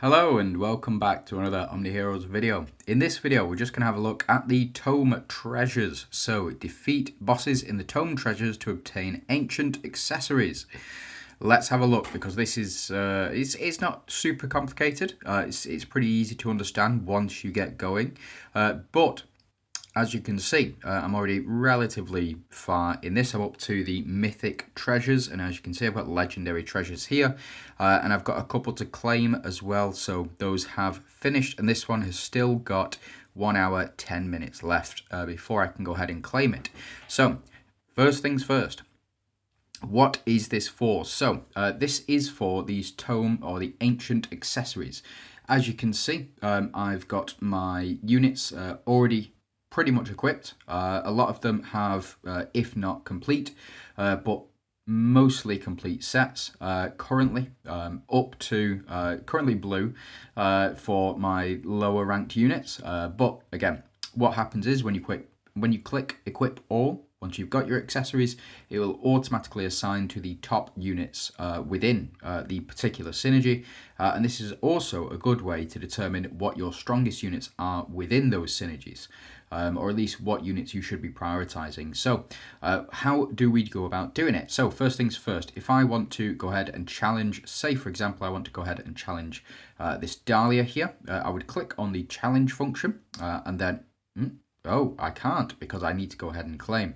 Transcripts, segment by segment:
Hello and welcome back to another OMNIHEROES video. In this video we're just going to have a look at the Tome treasures. So defeat bosses in the Tome treasures to obtain ancient accessories. Let's have a look because this is it's not super complicated. It's pretty easy to understand once you get going, but as you can see, I'm already relatively far in this. I'm up to the mythic treasures, and as you can see, I've got legendary treasures here, and I've got a couple to claim as well, so those have finished, and this one has still got 1 hour, 10 minutes left before I can go ahead and claim it. So, first things first. What is this for? So, this is for these Tome or the ancient accessories. As you can see, I've got my units already pretty much equipped. A lot of them have, if not complete, but mostly complete sets. Currently up to currently blue for my lower ranked units. But again, what happens is when you click equip all, once you've got your accessories, it will automatically assign to the top units within the particular synergy. And this is also a good way to determine what your strongest units are within those synergies, or at least what units you should be prioritizing. So how do we go about doing it? So first things first, if I want to go ahead and challenge, say for example, I want to go ahead and challenge this Dahlia here, I would click on the challenge function and then oh, I can't because I need to go ahead and claim.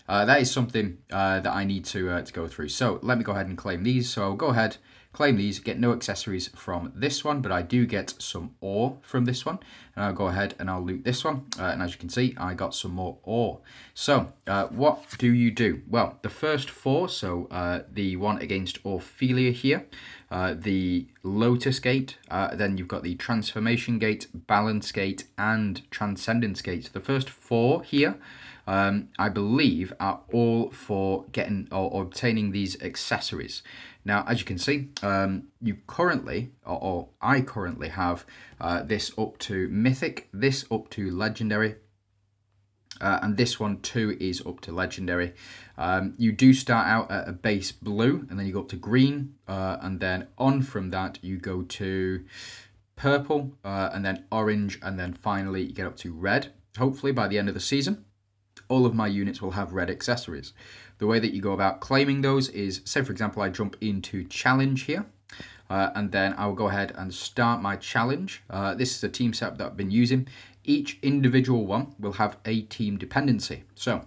That is something that I need to go through. So let me go ahead and claim these. So I'll go ahead, claim these, get no accessories from this one, but I do get some ore from this one. And I'll go ahead and I'll loot this one. And as you can see, I got some more ore. So what do you do? Well, the first four, so the one against Ophelia here, the Lotus Gate, then you've got the Transformation Gate, Balance Gate, and Transcendence Gate. So the first four here, I believe, are all for getting or obtaining these accessories. Now, as you can see, you currently, or I currently have this up to Mythic, this up to Legendary, and this one too is up to Legendary. You do start out at a base blue, and then you go up to green, and then on from that you go to purple, and then orange, and then finally you get up to red. Hopefully by the end of the season, all of my units will have red accessories. The way that you go about claiming those is, say for example, I jump into challenge here, and then I will go ahead and start my challenge. This is a team setup that I've been using. Each individual one will have a team dependency. So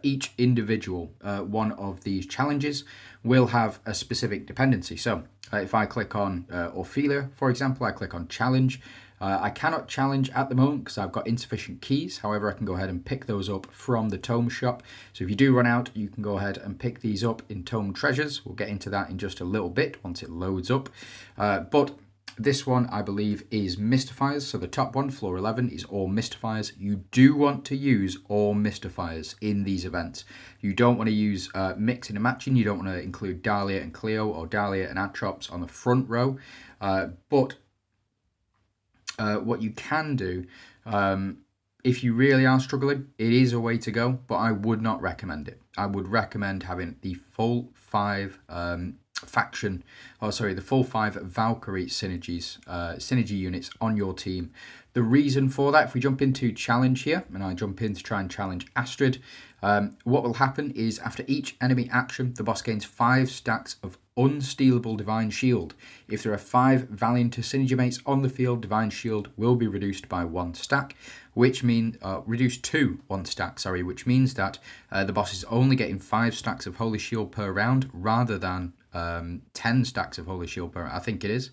each individual one of these challenges will have a specific dependency. So if I click on Ophelia, for example, I click on challenge. I cannot challenge at the moment because I've got insufficient keys. However, I can go ahead and pick those up from the Tome shop. So if you do run out, you can go ahead and pick these up in Tome treasures. We'll get into that in just a little bit once it loads up. But this one, I believe, is Mystifiers. So the top one, floor 11, is all Mystifiers. You do want to use all Mystifiers in these events. You don't want to use mixing and matching. You don't want to include Dahlia and Cleo or Dahlia and Atrops on the front row. But what you can do, if you really are struggling, it is a way to go, but I would not recommend it. I would recommend having the full 5 the full 5 Valkyrie synergy units on your team. The reason for that, if we jump into challenge here, and I jump in to try and challenge Astrid, what will happen is after each enemy action, the boss gains 5 stacks of unstealable Divine Shield. If there are 5 Valiant synergy mates on the field, Divine Shield will be reduced by 1 stack, which means reduced to 1 stack, sorry, which means that the boss is only getting 5 stacks of Holy Shield per round rather than 10 stacks of Holy Shield per round. I think it is.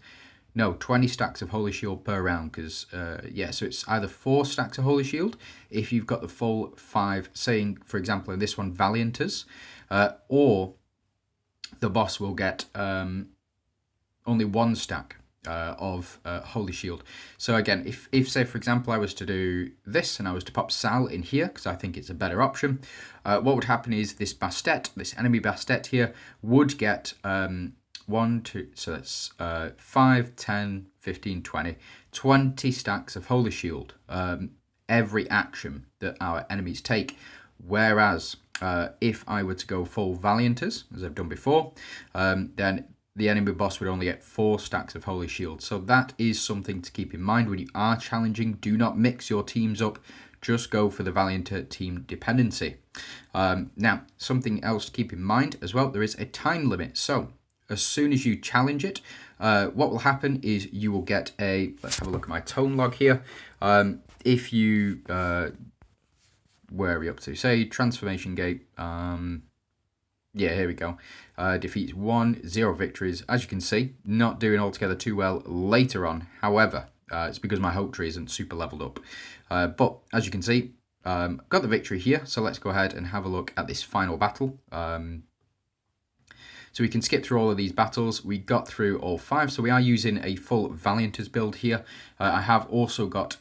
No, 20 stacks of Holy Shield per round, because, yeah, so it's either 4 stacks of Holy Shield if you've got the full 5, saying, for example, in this one, Valianters, or the boss will get only 1 stack of Holy Shield. So again, if say, for example, I was to do this and I was to pop Sal in here, because I think it's a better option, what would happen is this Bastet, this enemy Bastet here, would get 1, 2, so that's 5, 10, 15, 20, 20 stacks of Holy Shield every action that our enemies take. Whereas if I were to go full Valianters, as I've done before, then the enemy boss would only get 4 stacks of Holy Shield. So that is something to keep in mind when you are challenging. Do not mix your teams up. Just go for the Valiant team dependency. Now, something else to keep in mind as well, there is a time limit. So as soon as you challenge it, what will happen is you will get a, let's have a look at my tone log here. If you, where are we up to? Say Transformation Gate. Yeah, here we go. Defeats 1, 0 victories. As you can see, not doing altogether too well later on. However, it's because my hope tree isn't super leveled up. But as you can see, got the victory here. So let's go ahead and have a look at this final battle. So we can skip through all of these battles. We got through all 5. So we are using a full Valianters build here. I have also got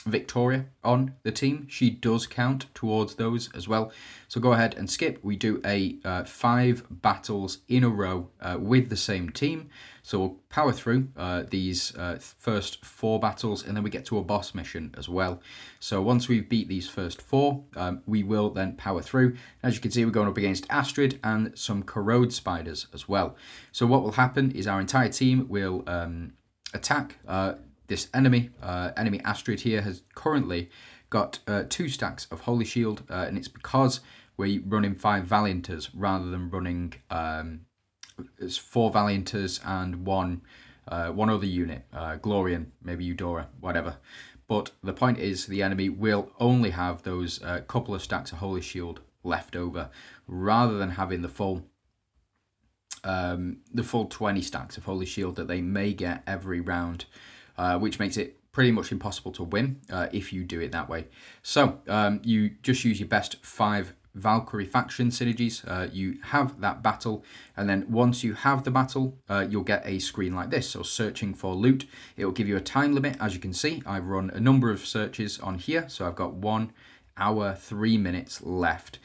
Victoria on the team. She does count towards those as well. So go ahead and skip. We do a 5 battles in a row with the same team. So we'll power through these first 4 battles, and then we get to a boss mission as well. So once we've beat these first 4, we will then power through. As you can see, we're going up against Astrid and some corrode spiders as well. So what will happen is our entire team will attack this enemy. Enemy Astrid here has antly got 2 stacks of Holy Shield, and it's because we're running 5 Valianters rather than running 4 Valianters and one other unit, Glorian, maybe Eudora, whatever. But the point is the enemy will only have those couple of stacks of Holy Shield left over, rather than having the full 20 stacks of Holy Shield that they may get every round, which makes it pretty much impossible to win if you do it that way. So you just use your best 5 Valkyrie faction synergies. You have that battle, and then once you have the battle, you'll get a screen like this. So searching for loot, it will give you a time limit. As you can see, I've run a number of searches on here, so I've got 1 hour 3 minutes left.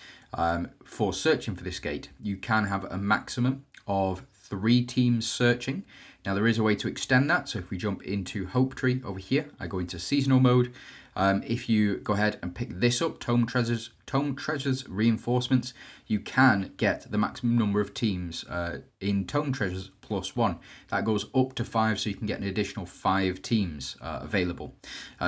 For searching for this gate, you can have a maximum of 3 teams searching. Now there is a way to extend that. So if we jump into Hope Tree over here, I go into seasonal mode. If you go ahead and pick this up, Tome Treasures Reinforcements, you can get the maximum number of teams in Tome Treasures +1. That goes up to 5, so you can get an additional 5 teams available.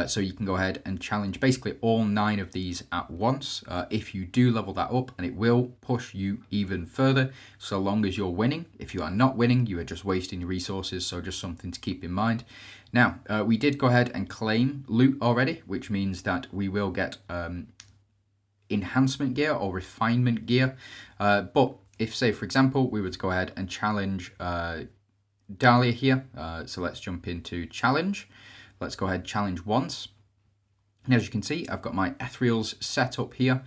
So you can go ahead and challenge basically all 9 of these at once if you do level that up, and it will push you even further so long as you're winning. If you are not winning, you are just wasting your resources, so just something to keep in mind. Now, we did go ahead and claim loot already, which means that we will get enhancement gear or refinement gear. But if, say, for example, we were to go ahead and challenge Dahlia here. So let's jump into challenge. Let's go ahead, challenge once. And as you can see, I've got my ethereals set up here.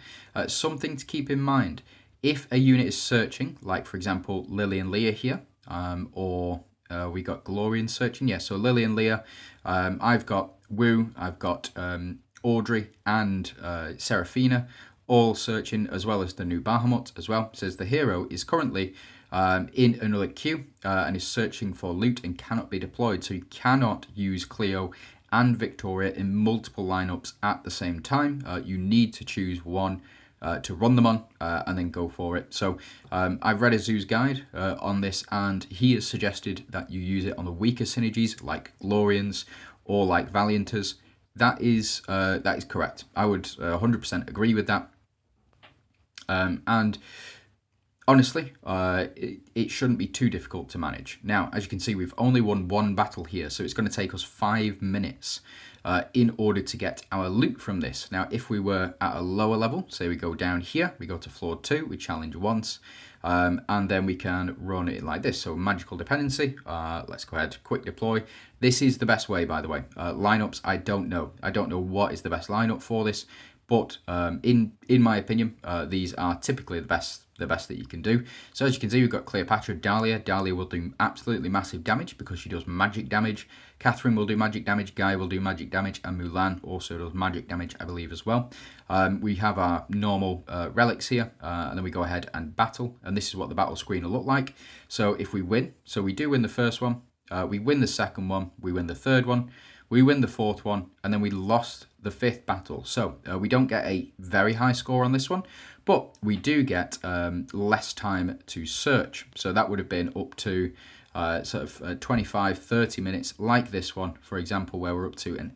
Something to keep in mind, if a unit is searching, like, for example, Lily and Leah here, or we got Glorian searching. Yeah, so Lily and Leah. I've got Wu, I've got Audrey and Seraphina all searching, as well as the new Bahamut as well. It says the hero is currently in another queue and is searching for loot and cannot be deployed. So you cannot use Cleo and Victoria in multiple lineups at the same time. You need to choose one to run them on and then go for it. So I've read Azu's guide on this, and he has suggested that you use it on the weaker synergies like Glorians or like Valianters. That is correct. I would 100% agree with that. And honestly, it shouldn't be too difficult to manage. Now, as you can see, we've only won 1 battle here, so it's going to take us 5 minutes in order to get our loot from this. Now, if we were at a lower level, say we go down here, we go to floor 2, we challenge once, and then we can run it like this. So magical dependency, let's go ahead, quick deploy. This is the best way, by the way. Lineups, I don't know. I don't know what is the best lineup for this, but in my opinion, these are typically the best that you can do. So as you can see, we've got Cleopatra, Dahlia. Dahlia will do absolutely massive damage because she does magic damage. Catherine will do magic damage. Guy will do magic damage. And Mulan also does magic damage, I believe, as well. We have our normal relics here. And then we go ahead and battle. And this is what the battle screen will look like. So if we win, so we do win the first one. We win the second one. We win the third one. We win the fourth one. And then we lost the 5th battle. So we don't get a very high score on this one, but we do get less time to search. So that would have been up to 25-30 minutes, like this one, for example, where we're up to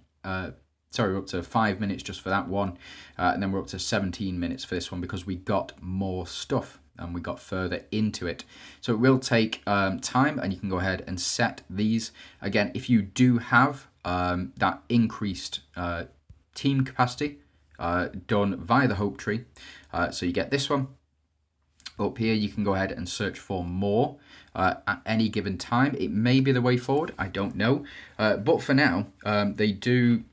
we're up to 5 minutes just for that one, and then we're up to 17 minutes for this one because we got more stuff and we got further into it. So it will take time, and you can go ahead and set these. Again, if you do have that increased team capacity done via the hope tree, so you get this one. Up here, you can go ahead and search for more at any given time. It may be the way forward, I don't know. But for now, they do...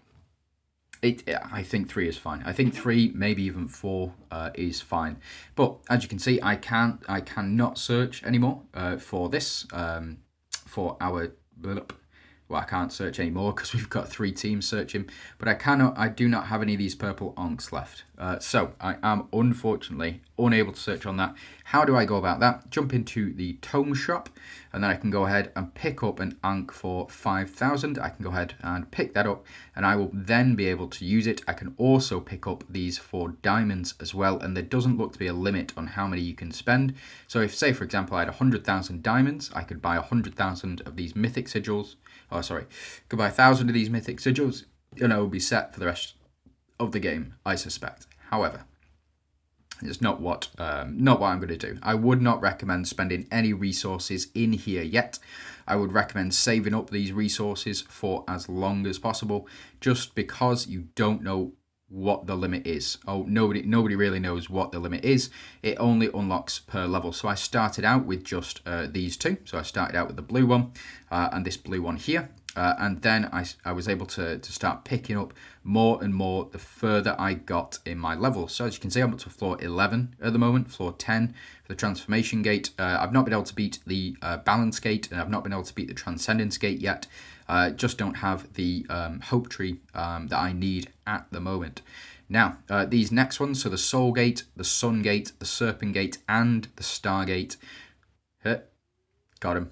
I think 3 is fine. I think 3, maybe even 4 is fine. But as you can see, I cannot search anymore for this, for our... Well, I can't search anymore because we've got 3 teams searching, but I do not have any of these purple onks left. So I am unfortunately unable to search on that. How do I go about that? Jump into the Tome shop, and then I can go ahead and pick up an onk for 5,000. I can go ahead and pick that up, and I will then be able to use it. I can also pick up these for diamonds as well, and there doesn't look to be a limit on how many you can spend. So if, say, for example, I had 100,000 diamonds, I could buy 100,000 of these mythic sigils. Oh, sorry, could buy 1,000 of these mythic sigils, and I will be set for the rest of the game, I suspect. However, it's not what I'm going to do. I would not recommend spending any resources in here yet. I would recommend saving up these resources for as long as possible, just because you don't know what the limit is. Oh, nobody really knows what the limit is. It only unlocks per level. So I started out with just these 2. So I started out with the blue one and this blue one here. And then I was able to start picking up more and more the further I got in my level. So as you can see, I'm up to floor 11 at the moment, floor 10 for the transformation gate. I've not been able to beat the balance gate, and I've not been able to beat the transcendence gate yet. Just don't have the hope tree that I need at the moment. Now, these next ones, so the soul gate, the sun gate, the serpent gate, and the star gate. Got him.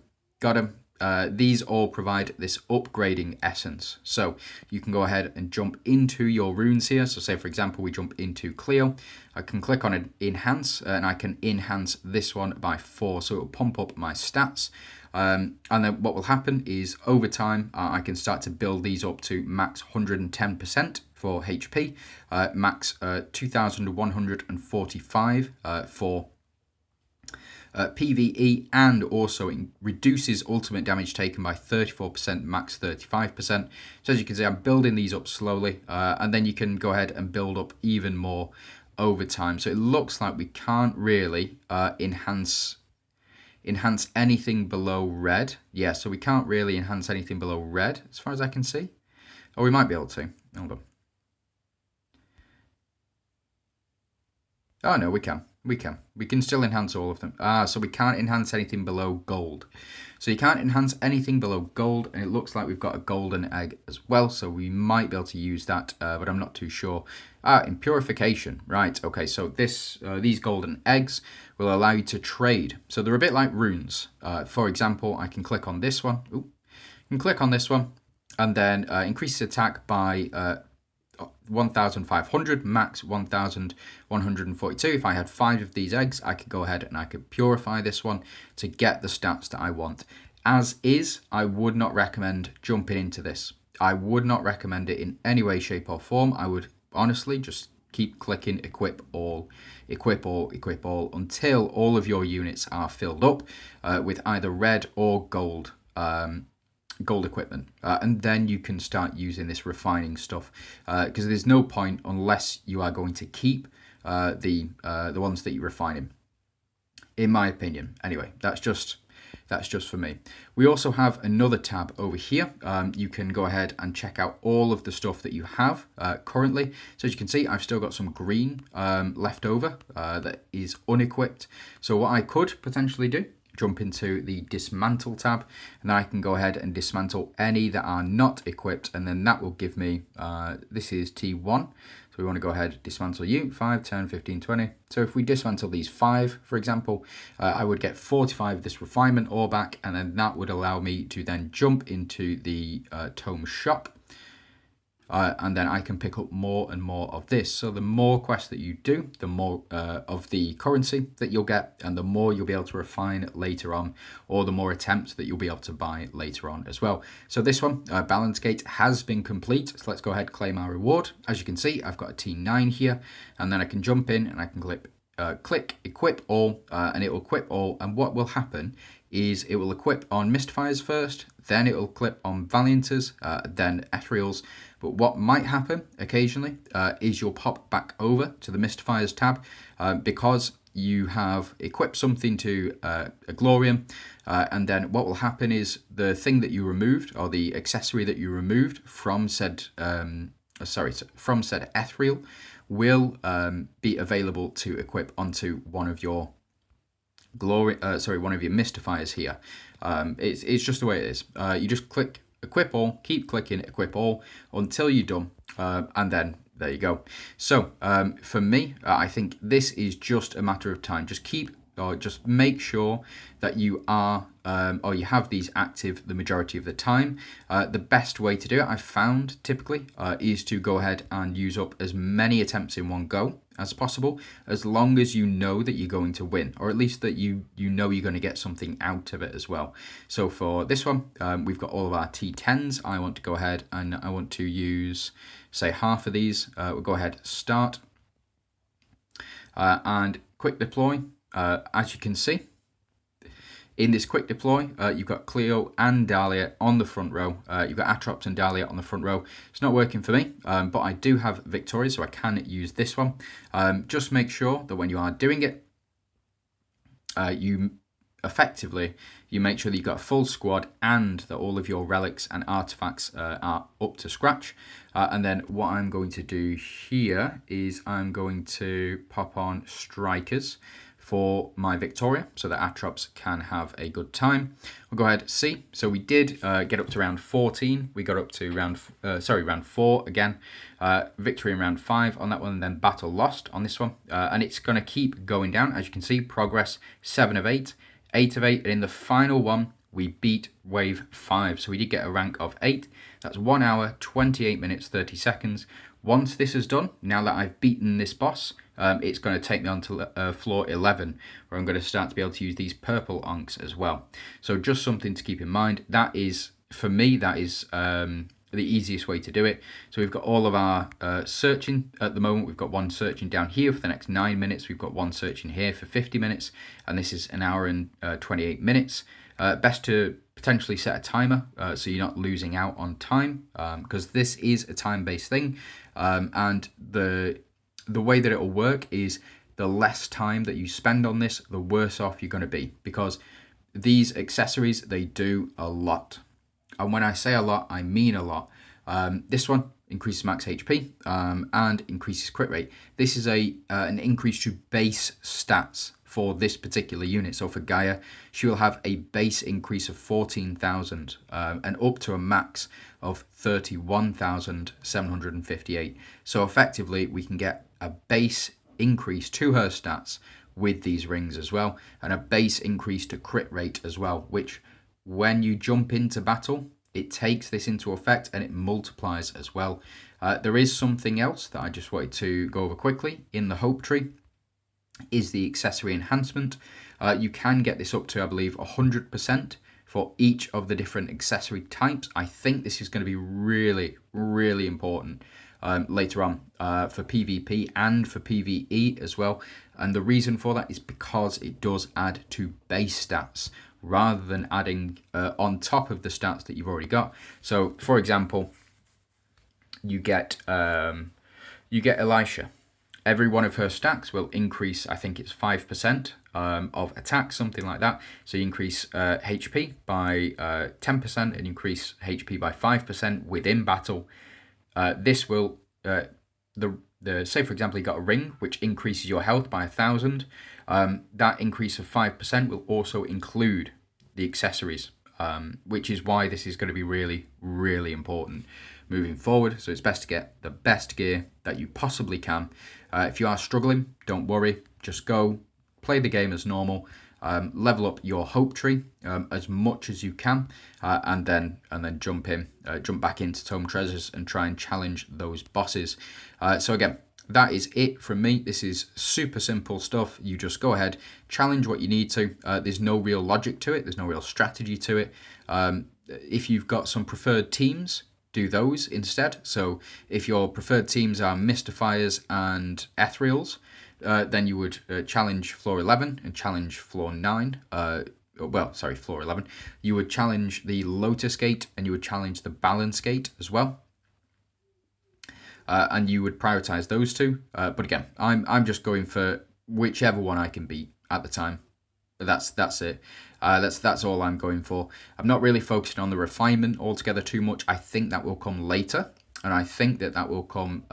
These all provide this upgrading essence. So you can go ahead and jump into your runes here. So say, for example, we jump into Cleo. I can click on an enhance, and I can enhance this one by 4. So it will pump up my stats. And then what will happen is over time, I can start to build these up to max 110% for HP, max 2,145 for PvE, and also it reduces ultimate damage taken by 34%, max 35%. So as you can see, I'm building these up slowly, and then you can go ahead and build up even more over time. So it looks like we can't really enhance anything below red. Yeah, so we can't really enhance anything below red as far as I can see. Oh, we might be able to. Hold on. Oh, no, we can. We can still enhance all of them. So we can't enhance anything below gold. So you can't enhance anything below gold, and it looks like we've got a golden egg as well, so we might be able to use that, but I'm not too sure. In purification, right, okay, so these golden eggs will allow you to trade. So they're a bit like runes. For example, I can click on this one. And then increase attack by 1,500, max 1,142. If I had 5 of these eggs, I could go ahead and I could purify this one to get the stats that I want. As is, I would not recommend jumping into this. I would not recommend it in any way, shape or form. I would honestly just keep clicking equip all until all of your units are filled up with either red or gold equipment, and then you can start using this refining stuff, because there's no point unless you are going to keep the ones that you're refining, in my opinion. Anyway, that's just for me. We also have another tab over here. You can go ahead and check out all of the stuff that you have currently. So as you can see, I've still got some green left over that is unequipped. So what I could potentially do, jump into the dismantle tab, and then I can go ahead and dismantle any that are not equipped, and then that will give me, this is T1, so we want to go ahead and dismantle you, 5, 10, 15, 20. So if we dismantle these 5, for example, I would get 45 of this refinement ore back, and then that would allow me to then jump into the Tome shop. and then I can pick up more and more of this. So the more quests that you do, the more of the currency that you'll get, and the more you'll be able to refine later on, or the more attempts that you'll be able to buy later on as well. So this one, Balance Gate, has been complete. So let's go ahead and claim our reward. As you can see, I've got a T9 here, and then I can jump in and I can click equip all, and it will equip all. And what will happen is it will equip on Mystifiers first, then it will equip on Valianters, then Ethereals. But what might happen occasionally is you'll pop back over to the Mystifiers tab because you have equipped something to a Glorium, and then what will happen is the thing that you removed, or the accessory that you removed from said Ethereal, will be available to equip onto one of your one of your Mystifiers here. It's just the way it is. You just click equip all, keep clicking equip all until you're done, and then there you go. So for me, I think this is just a matter of time. Just make sure that you are or you have these active the majority of the time. The best way to do it, I've found typically, is to go ahead and use up as many attempts in one go as possible, as long as you know that you're going to win, or at least that you know you're going to get something out of it as well. So for this one, we've got all of our T10s. I want to go ahead and I want to use, say, half of these. We'll go ahead, start, and quick deploy. As you can see, in this quick deploy, you've got Cleo and Dahlia on the front row. You've got Atrops and Dahlia on the front row. It's not working for me, but I do have Victoria, so I can use this one. Just make sure that when you are doing it, you make sure that you've got a full squad and that all of your relics and artifacts are up to scratch. And then what I'm going to do here is I'm going to pop on Strikers for my Victoria, so that Atrops can have a good time. We'll go ahead, see. So we did get up to round 14. We got up to round 4 again. Victory in round 5 on that one, and then battle lost on this one. And it's going to keep going down. As you can see, progress 7 of 8, 8 of 8, and in the final one, we beat wave 5. So we did get a rank of 8. That's 1 hour, 28 minutes, 30 seconds. Once this is done, now that I've beaten this boss, it's going to take me on to floor 11, where I'm going to start to be able to use these purple onks as well. So just something to keep in mind. That is, for me, that is the easiest way to do it. So we've got all of our searching at the moment. We've got one searching down here for the next 9 minutes. We've got one searching here for 50 minutes, and this is 1 hour and 28 minutes. Best to potentially set a timer so you're not losing out on time, because this is a time-based thing, and the way that it will work is the less time that you spend on this, the worse off you're going to be, because these accessories, they do a lot. And when I say a lot, I mean a lot. This one increases max HP and increases crit rate. This is an increase to base stats for this particular unit. So for Gaia, she will have a base increase of 14,000 and up to a max of 31,758. So effectively, we can get a base increase to her stats with these rings as well, and a base increase to crit rate as well, which when you jump into battle, it takes this into effect and it multiplies as well. There is something else that I just wanted to go over quickly. In the Hope Tree is the accessory enhancement. You can get this up to, I believe, 100% for each of the different accessory types. I think this is going to be really, really important later on for PvP and for PvE as well. And the reason for that is because it does add to base stats rather than adding on top of the stats that you've already got. So, for example, you get Elisha. Every one of her stacks will increase, I think it's 5% of attack, something like that. So you increase HP by 10% and increase HP by 5% within battle. This will, say for example, you got a ring which increases your health by 1,000. That increase of 5% will also include the accessories, which is why this is going to be really, really important moving forward. So it's best to get the best gear that you possibly can. If you are struggling, don't worry, just go play the game as normal, level up your hope tree as much as you can, and then jump back into Tome Treasures and try and challenge those bosses. So again, that is it from me. This is super simple stuff. You just go ahead, challenge what you need to. There's no real logic to it. There's no real strategy to it. If you've got some preferred teams, do those instead. So if your preferred teams are Mystifiers and Ethereals, then you would challenge floor 11 and challenge floor 9. Floor 11. You would challenge the Lotus Gate and you would challenge the Balance Gate as well. And you would prioritize those two. But again, I'm just going for whichever one I can beat at the time. That's it. That's all I'm going for. I'm not really focusing on the refinement altogether too much. I think that will come later, and I think that will come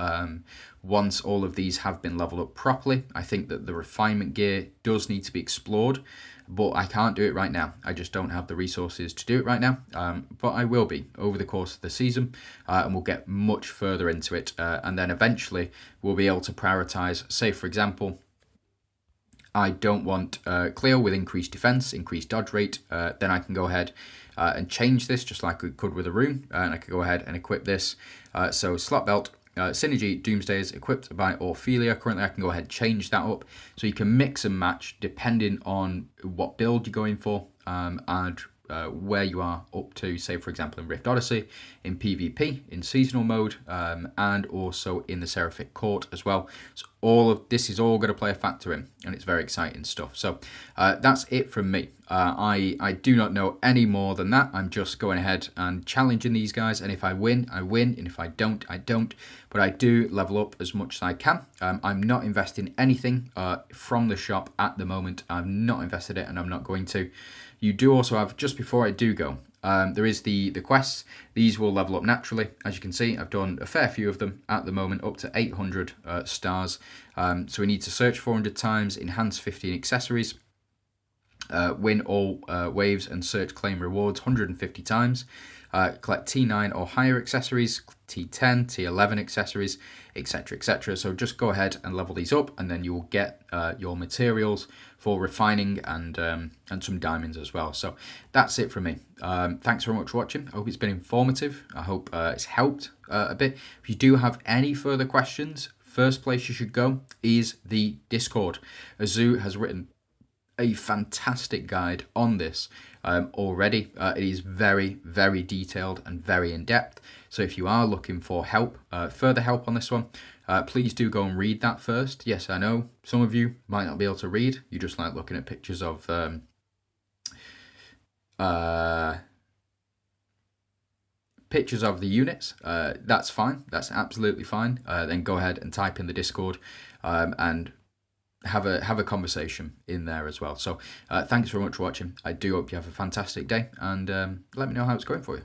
once all of these have been leveled up properly. I think that the refinement gear does need to be explored, but I can't do it right now. I just don't have the resources to do it right now, but I will be over the course of the season, and we'll get much further into it, and then eventually we'll be able to prioritize, say for example, I don't want Cleo with increased defense, increased dodge rate, then I can go ahead and change this just like we could with a rune, and I could go ahead and equip this. So slot belt, Synergy Doomsdays equipped by Ophelia. Currently I can go ahead and change that up. So you can mix and match depending on what build you're going for, and where you are up to, say for example in Rift Odyssey, in PvP, in seasonal mode, and also in the Seraphic Court as well. So all of this is all going to play a factor in, and it's very exciting stuff. So that's it from me. I do not know any more than that. I'm just going ahead and challenging these guys, and if I win, I win, and if I don't, I don't. But I do level up as much as I can. I'm not investing anything from the shop at the moment. I've not invested it, and I'm not going to. You do also have, just before I do go, there is the quests. These will level up naturally. As you can see, I've done a fair few of them at the moment, up to 800 stars. So we need to search 400 times, enhance 15 accessories, win all waves and search claim rewards 150 times, collect T9 or higher accessories, T10, T11 accessories, etc, etc. So just go ahead and level these up, and then you will get your materials for refining and some diamonds as well. So that's it from me. Thanks very much for watching. I hope it's been informative. I hope it's helped a bit. If you do have any further questions, first place you should go is the Discord. Azu has written a fantastic guide on this already. It is very, very detailed and very in-depth. So if you are looking for help, further help on this one, please do go and read that first. Yes, I know some of you might not be able to read. You just like looking at pictures of the units. That's fine. That's absolutely fine. Then go ahead and type in the Discord and have a conversation in there as well. So thanks very much for watching. I do hope you have a fantastic day, and let me know how it's going for you.